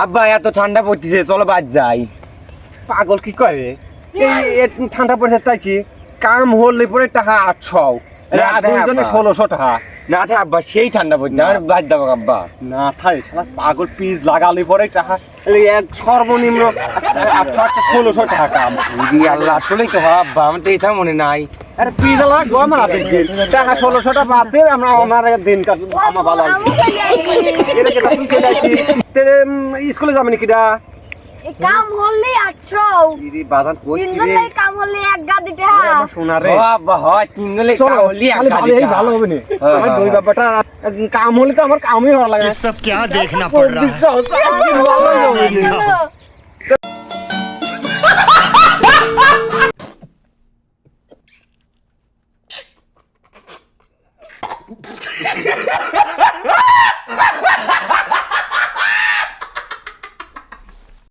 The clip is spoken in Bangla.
আব্বা এত ঠান্ডা পড়তেছে, চলো বাদ যাই। পাগল কি করে এই ঠান্ডা পড়েছে তাই কি কাম হলে পরে টাকা 800 আর দুইজনে 1600 টাকা না থাকে আব্বা, সেই ঠান্ডা পড়ছে, আমার বাদ যাবো আব্বা। না থাকে শালা পাগল পিস লাগালে পরে টাকা এক সর্বনিম্ন 800 1600 টাকা কাম। দিদি আল্লাহ, আসলেই তো হয় আব্বা, আমার তো এটা মনে নাই। আরে পিস লাগা গো না দেখি টাকা 1600 টাকা পাতে আমরা আমার দিন কাট আমার ভালো আছে। এটা কি তুই চলে আসিস তেরে স্কুলে যাবনি কিডা কাম হলে 800 দিদি বাজান কোচ কি রে তিনজনের কাম হলে এক গাদি ওরে টাকা আমার সোনা রে ও আব্বা হয় তিনজনে চলো কামলি খালি ভালো এই ভালো হবে না আমার দুই ব্যাপারটা কাম হলে তো আমার কামই ভালো লাগে ये सब क्या देखना पड़ रहा है। বিশ্বাস একদিন ভালোই হবে না।